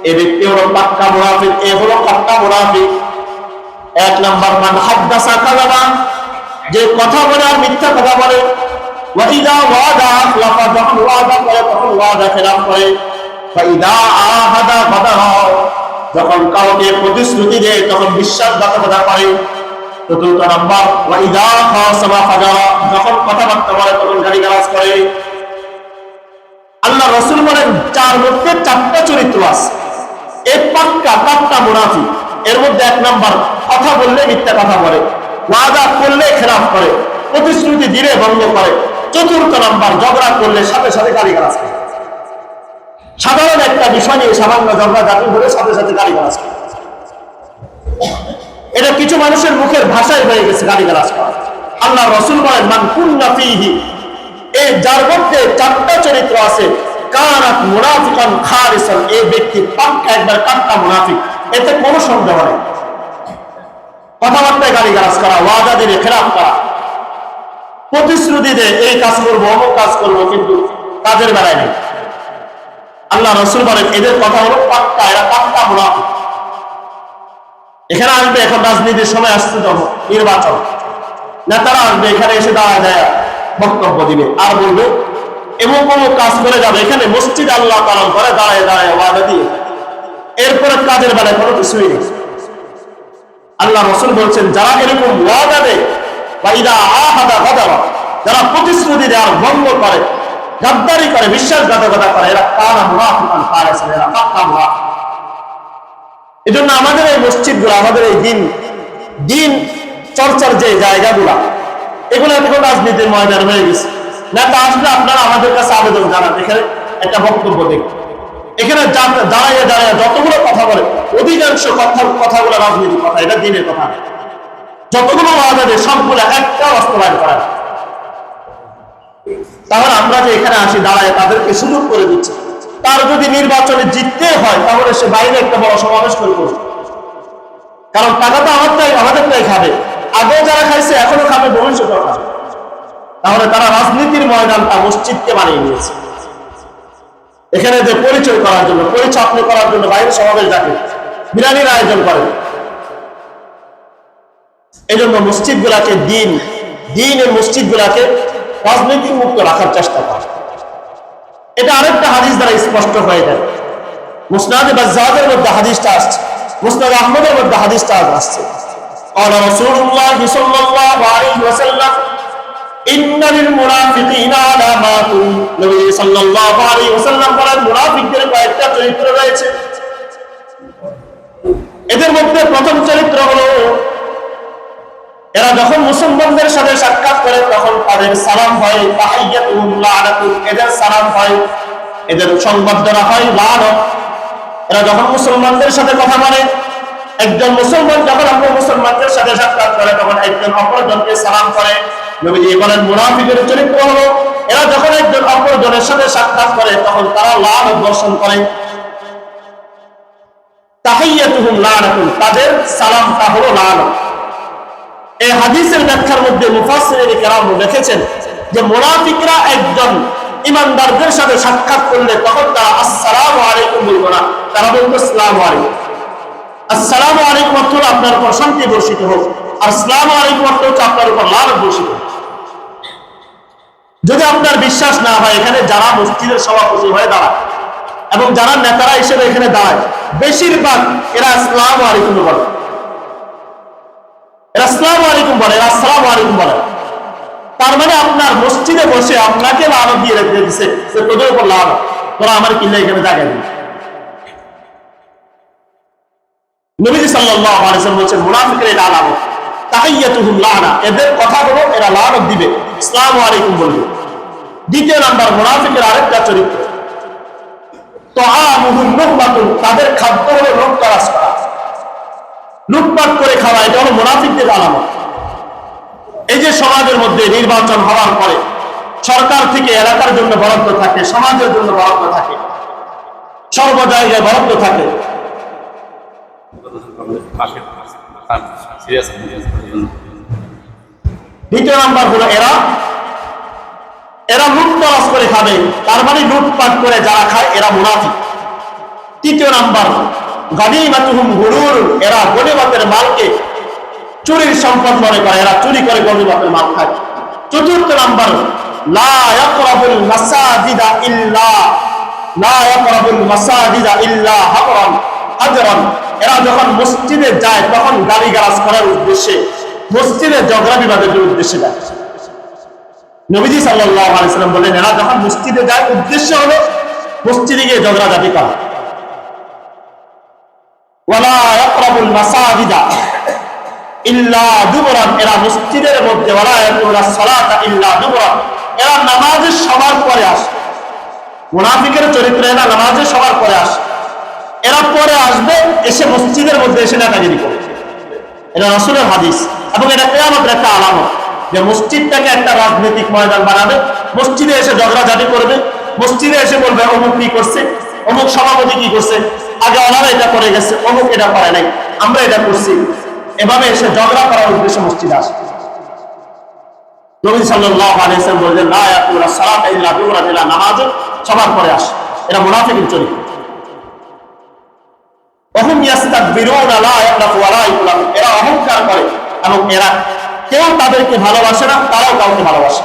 এই ব্যক্তি হলো পাক্কা মুনাফিক। এ হলো পাক্কা মুনাফিক। এক নাম্বার, মান হাদাসা কাযাবা, যে কথা বলে আর মিথ্যা কথা বলে। ওয়া ইযা ওয়াদা আখলাফা, যখন ওয়াদা করে তখন ওয়াদা খেলাফ করে। ওয়া ইযা আহাদা গাদারা, যখন কাউকে প্রতিশ্রুতি দেয় তখন বিশ্বাসঘাতকতা করে। চতুর্থ নাম্বার, ওয়া ইযা খাসাবা ফাজারা, যখন কথাবার্তা বলে তখন গালিগালাজ করে। আল্লাহ রাসূল বলেন চার মধ্যে চারটা চরিত্র আছে, এই পাক্কা মুনাফিক। এর মধ্যে এক নাম্বার, কথা বললে মিথ্যা কথা বলে, ওয়াদা করলে খেলাফ করে, প্রতিশ্রুতি দিলে ভঙ্গ করে। চতুর্থ নাম্বার, ঝগড়া করলে সাথে সাথে গালিগালাজ করে। সাধারণ একটা বিষয় নিয়ে সামান্য ঝগড়া জাতি বলে সাথে সাথে গালিগালাজ করে। এটা কিছু মানুষের মুখের ভাষায় হয়ে গেছে গালিগালাজ করা। আল্লাহ রাসূল বলেন মান কুননা ফীহি, এই যার মধ্যে চারটা চরিত্র আছে, কানাত মুনাফিকান খালিসান, এই ব্যক্তি পাক্কা একবার পাক্কা মুনাফিক, এতে কোনো সন্দেহ নেই। কথাবার্তায় গালিগালাজ করা, ওয়াদা দিলে খেলাফ করা, প্রতিশ্রুতি দেয় এই কাজ করবো অমুক কাজ করবো, কিন্তু কাজের বেলায় নেই। আল্লাহ রাসূল বলেন এদের কথা হলো পাক্কা, এরা পাক্কা মুনাফিক। এখানে আসবে, এখন রাজনীতির সময় আসছে, তখন নির্বাচন, নেতারা আসবে, এখানে এসে দাঁড়ায় দেয় বক্তব্য দিবে আর বলবে এমন কোনো কাজ করে যাবে। এখানে মসজিদ আল্লাহ পালন করে দাঁড়ায় দাঁড়ায় ওয়াদা দিয়ে, এরপরে কাজের বেলায় কোনো কিছুই নেই। আল্লাহ রাসূল বলছেন যারা এরকম ওয়াদা দেয় বা ইদা আহাদা গাদারা, যারা প্রতিশ্রুতি দেয় আর ভঙ্গ করে, গাদ্দারি করে, বিশ্বাসঘাতকতা করে, এরা কানা মুনাফিকান খালিসান, এরা পাক্কা মুনাফিক। এজন্য আমাদের এই মসজিদগুলো, আমাদের এই দিন চর্চার যে জায়গাগুলা, এগুলো এখন রাজনীতির ময়দান হয়ে গেছে। নেতা আসলে আপনারা আমাদের কাছে আবেদন জানান, এখানে একটা বক্তব্য দেখ, এখানে দাঁড়াইয়ে দাঁড়াইয়ে যতগুলো কথা বলে অধিকাংশ কথাগুলো রাজনীতির কথা, এটা দিনের কথা। যতগুলো ওয়াদা দেয় সবগুলো একটা বাস্তবায়ন করা। তাহলে আমরা যে এখানে আসি দাঁড়ায় তাদেরকে সুযোগ করে দিচ্ছি, তার যদি নির্বাচনে জিততে হয় তাহলে সে বাইরে একটা বড় সমাবেশ করে করবে, কারণ টাকা তো আমাদেরটাই খাবে। আগেও যারা খাইছে এখনো খাবে, ভবিষ্যতেও খাবে। তাহলে তারা রাজনীতির ময়দানটা মসজিদকে বানিয়ে নিয়েছে। এখানে যে পরিচয় করার জন্য, পরিচয় আপনি করার জন্য বাইরে সমাবেশ ডাকে, বিরানির আয়োজন করেন। এই জন্য মসজিদগুলাকে দিনের মসজিদগুলাকে রাজনীতি মুক্ত রাখার চেষ্টা করে। এটা আরেকটা হাদিস দ্বারা স্পষ্ট হয়ে যায়। মুসনাদে বাজ্জাজের মধ্যে হাদিসটা আসছে, মুসনাদে আহমদের মধ্যে হাদিসটা আসছে। قال رسول الله صلى الله عليه وسلم إن للمنافقين علامات, নবী সাল্লাল্লাহু আলাইহি ওয়াসাল্লাম বলেন মুনাফিকদের কয়েকটা চরিত্র রয়েছে। এদের মধ্যে প্রথম চরিত্র হলো এরা যখন মুসলমানদের সাথে সাক্ষাৎ করে তখন তাদের সালাম হয় তাহিয়াতুহুম লানাতুন, এদের সালাম হয়, এদের সংবর্ধনা হয় লানত। এরা যখন মুসলমানদের সাথে কথা বলে, একজন মুসলমান যখন অপর মুসলমানদের সাথে সাক্ষাৎ করে তখন একজন অপরজনকে সালাম করে। নবীজি বলেন মুনাফিকের চরিত্র হলো এরা যখন একজন অপরজনের সাথে সাক্ষাৎ করে তখন তারা লানত বর্ষণ করে। তাহিয়াতুহুম লানাতুন, তাদের সালামটা হলো লানত। এই হাদিসের ব্যাখ্যার মধ্যে মুফাসসিরিনে কেরাম লিখেছেন যে মুনাফিকরা একজন ইমানদারদের সাথে সাক্ষাৎ করলে তখন তারা আসসালামু আলাইকুম বলবে না, তারা বলবে আসসালামু আলাইকুম। আসসালামু আলাইকুম অর্থ হলো আপনার উপর শান্তি বর্ষিত হোক, আর আসসালামু আলাইকুম অর্থ হচ্ছে আপনার উপর লানত বর্ষিত হোক। যদি আপনার বিশ্বাস না হয়, এখানে যারা মসজিদের সভাপতি হয়ে দাঁড়ায় এবং যারা নেতারা হিসেবে এখানে দাঁড়ায় বেশিরভাগ এরা আসসালামু আলাইকুম বলে, আসসালামু আলাইকুম বলে, আসসালামু আলাইকুম বলে। তার মানে আপনার মসজিদে বসে আপনাকে লানত দিয়ে রেখে দিচ্ছে যে তোদের উপর লানত, তোরা আমার কিল্লা এখানে জায়গা দিন। নবীজি সাল্লাল্লাহু আলাইহি ওয়াসাল্লাম বলেছেন মুনাফিকের এটা আলামত, তাহিয়াতুহুম লানা, এদের কথা হলো এরা লানত দিবে, আসসালামু আলাইকুম বলবে। দ্বিতীয় নাম্বার, মুনাফিকের আরেকটা চরিত্র তাআমুহুম লুকমাতুন, তাদের খাদ্য হলো লুটতরাজ করা, লুটপাট করে খাওয়া, এটা হলো মুনাফিকদের আলামত। এই যে সমাজের মধ্যে নির্বাচন হওয়ার পরে সরকার থেকে এলাকার জন্য বরাদ্দ থাকে, সমাজের জন্য বরাদ্দ থাকে, সর্ব জায়গায় বরাদ্দ থাকে। দ্বিতীয় নাম্বার হলো এরা লুটতরাজ করে খাবে, তার মানে লুটপাট করে যারা খায় এরা মুনাফিক। তৃতীয় নাম্বার গানিমাতুহুম গুরুর, এরা গনিমতের মালকে চুরির সম্পদ মনে করে, এরা চুরি করে গনিমতের মাল খায়। চতুর্থ নাম্বার লা ইয়াকরাবুল মাসাজিদা ইল্লা হাজরান, এরা যখন মসজিদে যায় তখন গালিগালাজ করার উদ্দেশ্যে, মসজিদে ঝগড়া বিবাদের উদ্দেশ্যে যায়। নবীজি সাল্লাল্লাহু আলাইহি সাল্লাম বলেন এরা যখন মসজিদে যায় উদ্দেশ্য হলো মসজিদে গিয়ে ঝগড়াঝাটি করা। ওয়ালা ইয়াকরাবুল মাসাজিদা ইল্লা দুবরান, এরা মসজিদের মধ্যে ওয়ালা ইয়াকুলুস সালাতা ইল্লা দুবরান, এরা নামাজের সবার পরে আসে। মুনাফিকের চরিত্র এরা নামাজের সবার পরে আসে, এরা পরে আসবে, এসে মসজিদের মধ্যে এসে নেতাগিরি করবে। এটা রাসূলের হাদিস এবং এটা কিয়ামতের একটা আলামত যে মসজিদটাকে একটা রাজনৈতিক ময়দান বানাবে, মসজিদে এসে ঝগড়াঝাটি করবে, মসজিদে এসে বলবে অমুক কি করছে, অমুক সভাপতি কি করছে, আগে ওনারা এটা করে গেছে, অমুক এটা করে নাই, আমরা এটা করছি, এভাবে এসে ঝগড়া করার উদ্দেশ্যে মসজিদে আসে। নবী সাল্লাল্লাহু আলাইহি ওয়াসাল্লাম বলেন লা ইয়াকুলুস সালাতা ইল্লা দুবরান, এরা নামাজ সবার পরে আসে, এরা মুনাফিকের চরিত্র। ওহুম ইয়াস্তাকবিরুনা লা ইয়াখলাফু ওয়া লা ইউলাম, এরা অহংকার করে এবং এরা কেউ তাদেরকে ভালোবাসে না, তারাও কাউকে ভালোবাসে।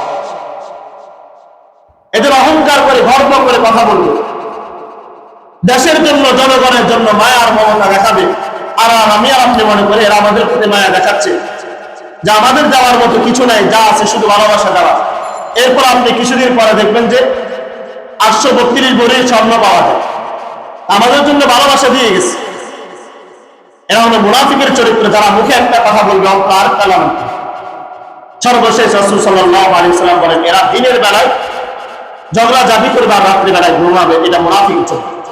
এদের অহংকার করে গর্ব করে কথা বলবে, দেশের জন্য জনগণের জন্য মায়ার মমতা দেখাবে। আর আমি আর আপনি মনে করি এরা আমাদের প্রতি মায়া দেখাচ্ছে, যে আমাদের যাওয়ার মতো কিছু নাই, যা আছে শুধু ভালোবাসা দেওয়া। এরপর আপনি কিছুদিন পরে দেখবেন যে 832 ভরির স্বর্ণ পাওয়া যায়, আমাদের জন্য ভালোবাসা দিয়ে গেছে। এরা হলো মুনাফিকের চরিত্র, যারা মুখে একটা কথা বলবে অন্তরে আরেকটা লাগবে। সর্বশেষ রাসূল সাল্লাল্লাহু আলাইহি ওয়াসাল্লাম বলেন এরা দিনের বেলায় ঝগড়াঝাটি করবে আর রাত্রি বেলায় ঘুমাবে, এটা মুনাফিকের চরিত্র।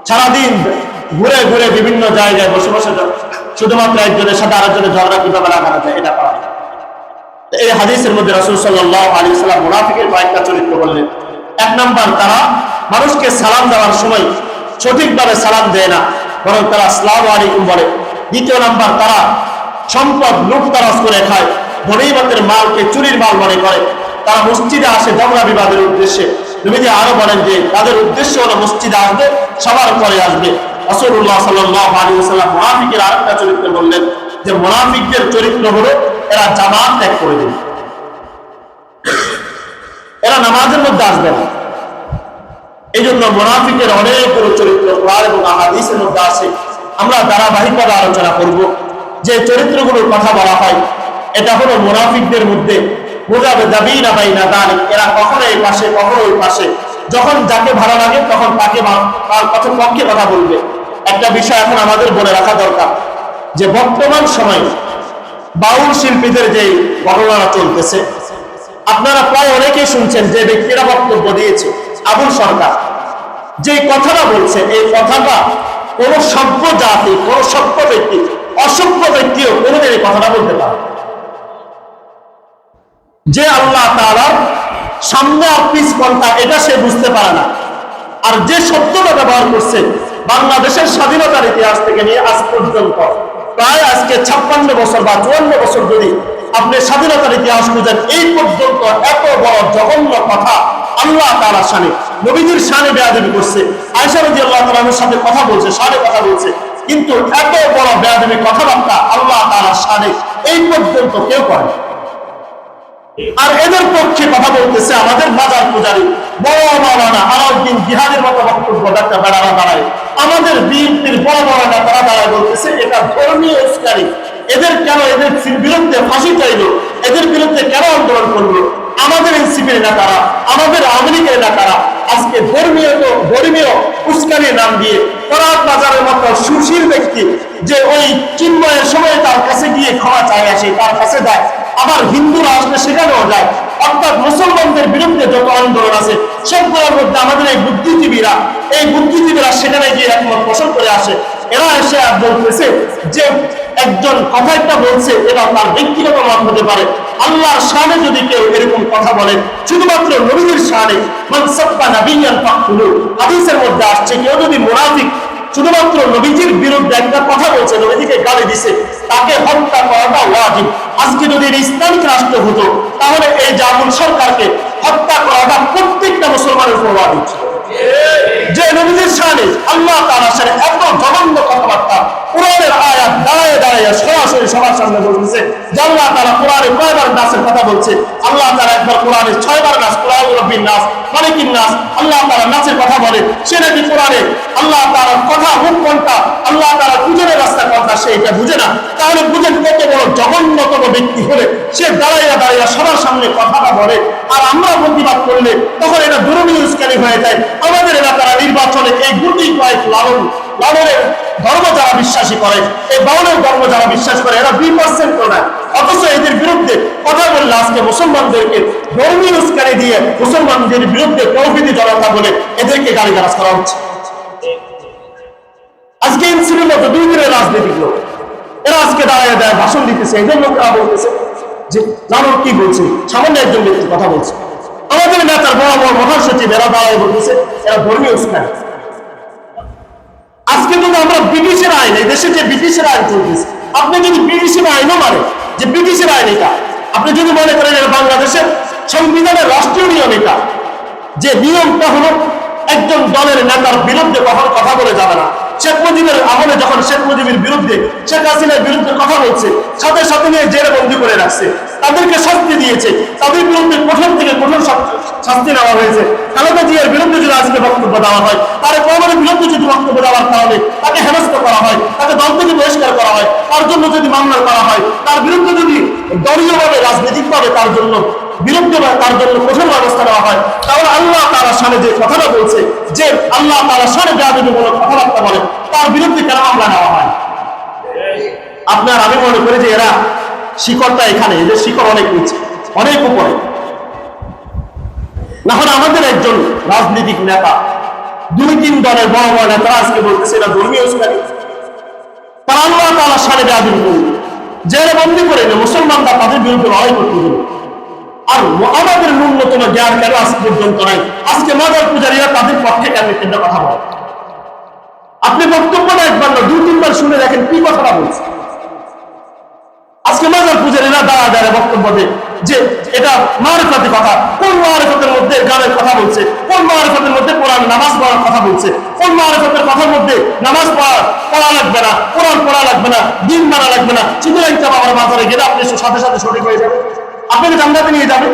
সারাদিন ঘুরে ঘুরে বিভিন্ন জায়গায় বসে বসে শুধুমাত্র একজনের সাথে আরেকজনের ঝগড়া কিভাবে লাগানো যায় এটা পারে। এই হাদিসের মধ্যে রাসূল সাল্লাল্লাহু আলাইহি ওয়াসাল্লাম মুনাফিকের কয়েকটা চরিত্র বললেন। এক নাম্বার, তারা মানুষকে সালাম দেওয়ার সময় সঠিকভাবে সালাম দেয় না, বরং তারা আসসালামু আলাইকুম বলে। দ্বিতীয় নাম্বার, তারা সম্পদ লুটতরাজ করে খায়, গনিমতের মালকে চুরির মাল মনে করে। তারা মসজিদে আসে ঝগড়া বিবাদের উদ্দেশ্যে। নবীজি আরো বলেন যে তাদের উদ্দেশ্য হলো মসজিদে আসবে, সবার পরে আসবে। রাসূলুল্লাহ সাল্লাল্লাহু আলাইহি ওয়াসাল্লাম মুনাফিকের আরেকটা চরিত্র বললেন যে মুনাফিকদের চরিত্র হলো এরা জামাত ত্যাগ করে দেবে, এরা নামাজের মধ্যে আসবে না। এই জন্য মুনাফিকের অনেকগুলো চরিত্র কোরআন এবং হাদিসের মধ্যে আছে। আমরা ধারাবাহিকভাবে আলোচনা করব যে চরিত্রগুলোর কথা বলা হয়। এটা হলো মুনাফিকদের মধ্যে মুযাবযাবিনা বাইনা যালিক, এরা কখনো এই পাশে কখনো ওই পাশে, যখন যাকে ভালো লাগে তখন তাকে তার পক্ষে কথা বলবে। একটা বিষয় এখন আমাদের বলে রাখা দরকার যে বর্তমান সময়ে বাউল শিল্পীদের যে ঘটনাটা চলতেছে, আপনারা প্রায় অনেকেই শুনছেন যে ব্যক্তিরা বক্তব্য দিয়েছে। আবুল সরকার যে কথাটা বলছে, এই কথাটা কোন সভ্য জাতি, কোন সভ্য ব্যক্তি, অসভ্য ব্যক্তিও কোনোদিন এই কথাটা বলতে পারে। যে আল্লাহ তাআলার সামনে আর পিছ পন্থা এটা সে বুঝতে পারে না, আর যে শব্দটা ব্যবহার করছে বাংলাদেশের স্বাধীনতার ইতিহাস থেকে নিয়ে আজ পর্যন্ত প্রায় আজকে 56 বছর বা 54 বছর যদি আপনি স্বাধীনতার ইতিহাস খুঁজেন, এই পর্যন্ত এত বড় জঘন্য কথা আল্লাহ তাআলার শানে, নবীজির শানে বেয়াদবি করছে। আয়েশা রাদিয়াল্লাহু তাআলার সাথে কথা বলছে, শানে কথা বলছে, কিন্তু এত বড় বেয়াদবি কথাবার্তা আল্লাহ তাআলার শানে এই পর্যন্ত কেউ করে। আর এদের পক্ষে কথা বলতেছে আমাদের বাজার পূজারী বড় মাওলানা আলাউদ্দিন জিহাদের মতো বক্তব্য একটা বেড়ারা দাঁড়ায়, আমাদের বিএনপির বড় বড় নেতারা দাঁড়ায় বলতেছে এটা ধর্মীয় উস্কানি। এদের কেন, এদের বিরুদ্ধে ফাঁসি চাইলো, এদের বিরুদ্ধে কেন আন্দোলন করলো? আমাদের এনসিপির নেতারা, আমাদের আওয়ামী লীগের নেতারা আজকে ধর্মীয় উস্কানির নাম দিয়ে ফরাদ বাজারের মতো সুশীল ব্যক্তি যে ওই চিন্ময়ের সময় তার কাছে গিয়ে ক্ষমা চায় আসে, তার কাছে যায়, আবার হিন্দুরা আসলে সেখানেও যায়। অর্থাৎ মুসলমানদের বিরুদ্ধে যত আন্দোলন আছে সবগুলোর মধ্যে আমাদের এই বুদ্ধিজীবীরা সেখানে গিয়ে একমত পোষণ করে আসে। এরা এসে বলতেছে যে একজন কথা একটা বলছে, এটা তার ব্যক্তিগত মত হতে পারে, আল্লাহর শানে যদি কেউ এরকম কথা বলে, শুধুমাত্র নবীর শানে, মান সাব্বা নাবিয়ান ফাকতুলু, হাদিসের মধ্যে আসছে কেউ যদি মুনাফিক শুধুমাত্র নবীজির বিরুদ্ধে একটা কথা বলছে, নবীজিকে গালি দিছে, তাকে হত্যা করাটা ওয়াজিব। আজকে যদি ইসলামিক রাষ্ট্র হতো তাহলে এই জামুন সরকারকে হত্যা করাটা প্রত্যেকটা মুসলমানের উপর ওয়াজিব ছিল। যে নবীজির শানে, আল্লাহ তাআলার শানে এত জঘন্য কথাবার্তা কোরআনের আয়াত দাঁড়ায় দাঁড়ায় সরাসরি সবার সামনে বলতেছে যে আল্লাহ তাআলা কোরআনে কয়বার নাসের কথা বলছে। আল্লাহ তাআলা একবার কোরআনে 6 বার নাস, কুল রব্বিন নাস মালিকিন নাস, আল্লাহ তাআলা নাসের কথা বলে। সে নাকি কোরআনে আল্লাহ তাআলার কথা মুখ কোনটা, আল্লাহ তাআলা বুঝানোর রাস্তা কোনটা সে এটা বুঝে না। তাহলে বুঝেন কত বড় জঘন্যতম ব্যক্তি হলে সে দাঁড়াইয়া দাঁড়াইয়া সবার সামনে কথাটা বলে, আর আমরা প্রতিবাদ করলে তখন এটা ধর্মীয় উস্কানি হয়ে যায়। আমাদের এলাকার নির্বাচনে এই গুটি কয়েক লালনের ধর্ম যারা বিশ্বাসী করে, এই বাউলের ধর্ম যারা বিশ্বাস করে, এরা 2% করে, অথচ এদের বিরুদ্ধে কথা বললে আজকে মুসলমানদেরকে ধর্মীয় উস্কানি দিয়ে মুসলমানদের বিরুদ্ধে প্রভৃতি জনতা বলে এদেরকে গালিগালাজ করা হচ্ছে। আজকে ইনসিডেন্ট মতো 2 দিনের রাজনীতিক লোক এরা আজকে দাঁড়িয়ে দেয় ভাষণ দিতেছে, এদের লোকরা বলতেছে যে জানো কি বলছে, সামান্য একজন ব্যক্তি কথা বলছে। আমাদের নেতার বড় বড় মহান সচিব এরা দাঁড়িয়ে বলতেছে এরা ধর্মীয় উস্কানি। আজকে যদি আমরা ব্রিটিশের আইন, এই দেশে যে ব্রিটিশের আইন চলতেছে, আপনি যদি ব্রিটিশের আইনও মানে যে ব্রিটিশের আইন এটা, আপনি যদি মনে করেন এটা বাংলাদেশের সংবিধানের রাষ্ট্রীয় নিয়ম, এটা যে নিয়মটা হলো একজন দলের নেতার বিরুদ্ধে কখনো কথা বলে যাবে না। শেখ মুজিবের আমলে যখন শেখ মুজিবের বিরুদ্ধে, শেখ হাসিনার বিরুদ্ধে কথা বলছে, সাথে সাথে নিয়ে জেলে বন্দি করে রাখছে, তাদেরকে শাস্তি দিয়েছে, তাদের বিরুদ্ধে কঠোর থেকে কঠোর শাস্তি নেওয়া হয়েছে। খালেদা জিয়ার বিরুদ্ধে যদি আজকে বক্তব্য দেওয়া হয়, তার কর্মের বিরুদ্ধে যদি বক্তব্য দেওয়ার কারণে তাকে হেনস্থ করা হয়, তাকে দল থেকে বহিষ্কার করা হয়, তার জন্য যদি মামলা করা হয়, তার বিরুদ্ধে যদি দলীয়ভাবে রাজনৈতিকভাবে তার জন্য বিরুদ্ধে তার জন্য কঠোর ব্যবস্থা নেওয়া হয়, তাহলে আল্লাহ তাআলার শানে যে কথাটা বলছে, যে আল্লাহ তাআলার শানে বেয়াদবিমূলক কথাবার্তা বলে, তার বিরুদ্ধে কেন মামলা নেওয়া হয়? আপনার আমি মনে করি যে এরা শিকড়টা এখানে, এদের শিকড় অনেক নিচে, অনেক উপরে। না হলে আমাদের একজন রাজনৈতিক নেতা, 2-3 দলের বড় বড় নেতা আজকে বলতেছে এরা ধর্মীয় উস্কানি, তারা আল্লাহ তাআলার শানে বেয়াদবি করবে, জেলে বন্দি করে মুসলমানরা তাদের বিরুদ্ধে লড়াই করতে হবে। আর আমাদের ন্যূনতম জ্ঞান কেন আজ পর্যন্ত নাই? আজকে মাজার পূজারীরা তাদের পক্ষে কেন কথা বলে? আপনি বক্তব্যটা একবার না 2-3 বার শুনে দেখেন কি কথাটা বলছে। আজকে মাজার পূজারীরা দাঁড়া দাঁড়া বক্তব্য দেয় যে এটা মারিফাতের কথা। কোন মারিফাতের মধ্যে গানের কথা বলছে? কোন মারিফাতের মধ্যে কোরআন নামাজ পড়ার কথা বলছে? কোন মারিফাতের কথার মধ্যে নামাজ পড়া লাগবে না, কোরআন পড়া লাগবে না, দিন মানা লাগবে না, শুধু একটা বাবার বাজারে গেলে আপনি সাথে সাথে সঠিক হয়ে যাবে, আপনাকে জান্নাতে নিয়ে যাবে।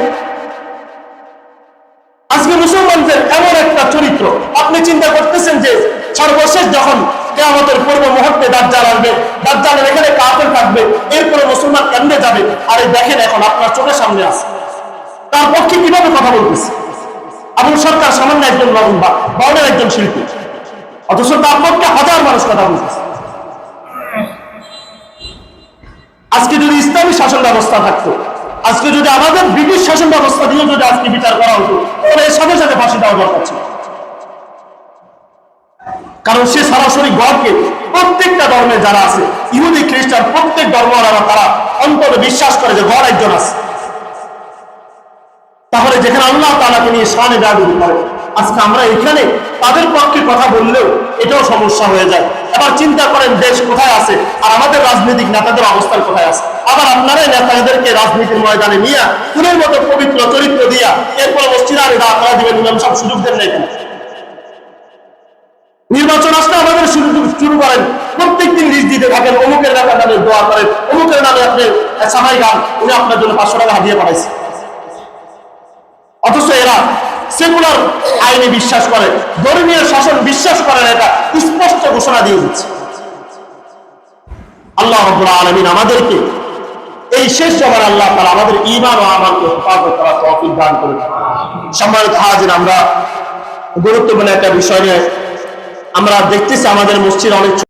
আজকে মুসলমানদের এমন একটা চরিত্র, আপনি চিন্তা করতেছেন যে সর্বশেষ যখন কিয়ামতের পূর্ব মুহূর্তে দাজ্জাল আসবে, দাজ্জালের এখানে কাফের থাকবে, এরপরে মুসলমান কেমনে যাবে? আরে দেখেন এখন আপনার চোখের সামনে আছে, তার পক্ষে কিভাবে কথা বলতেছে। আবু সরকার সামান্য একজন বাউলের একজন শিল্পী, অথচ তার পক্ষে হাজার মানুষ কথা বলতেছে। আজকে যদি ইসলামী শাসন ব্যবস্থা থাকতো, আজকে যদি আমাদের ব্রিটিশ শাসন ব্যবস্থা দিয়ে যদি আজকে বিচার করা হতো, তাহলে এর সাথে সাথে ফাঁসি দেওয়া দরকার ছিল। কারণ সে সরাসরি গডকে, প্রত্যেকটা ধর্মে যারা আছে, ইহুদি খ্রিস্টান প্রত্যেক ধর্মওয়ালারা তারা অন্তরে বিশ্বাস করে যে গড একজন আছে। তাহলে যেখানে আল্লাহ তাআলাকে নিয়ে শানে বেয়াদবি করে, আজকে আমরা এখানে তাদের পক্ষে কথা বললেও এটাও সমস্যা হয়ে যায়। এবার চিন্তা করেন দেশ কোথায় আছে আর আমাদের রাজনৈতিক নেতাদের অবস্থান কোথায় আছে। আবার আপনারাই নেতাদেরকে রাজনীতির ময়দানে নিয়ে ফুলের মতো পবিত্র চরিত্র দিয়া এরপরে মসজিদে আরে দাঁড় করা দিবেন, ইমাম সাহেব সুযোগ দেন না। এখানে নির্বাচন আসলে আমাদের শুরু করেন, প্রত্যেকদিন লিস্ট দিতে থাকেন, অমুকের নেতা নামে দোয়া করেন, অমুকের নামে আপনি সামাই গান, উনি আপনার জন্য 500 টাকা হাদিয়া পাঠাইছে। অথচ এরা সেকুলার আইনে বিশ্বাস করে, ধর্মীয় শাসন বিশ্বাস করেন, এটা স্পষ্ট ঘোষণা দিয়ে দিচ্ছে। আল্লাহ রাব্বুল আলামিন আমাদেরকে এই শেষ সময় আল্লাহ তাআলা আমাদের ঈমান ও আমলকে হেফাজত করার তৌফিক দান করুন। সম্মানিত হাজির, আমরা গুরুত্বপূর্ণ একটা বিষয় নিয়ে আমরা দেখতেছি আমাদের মসজিদ অনেক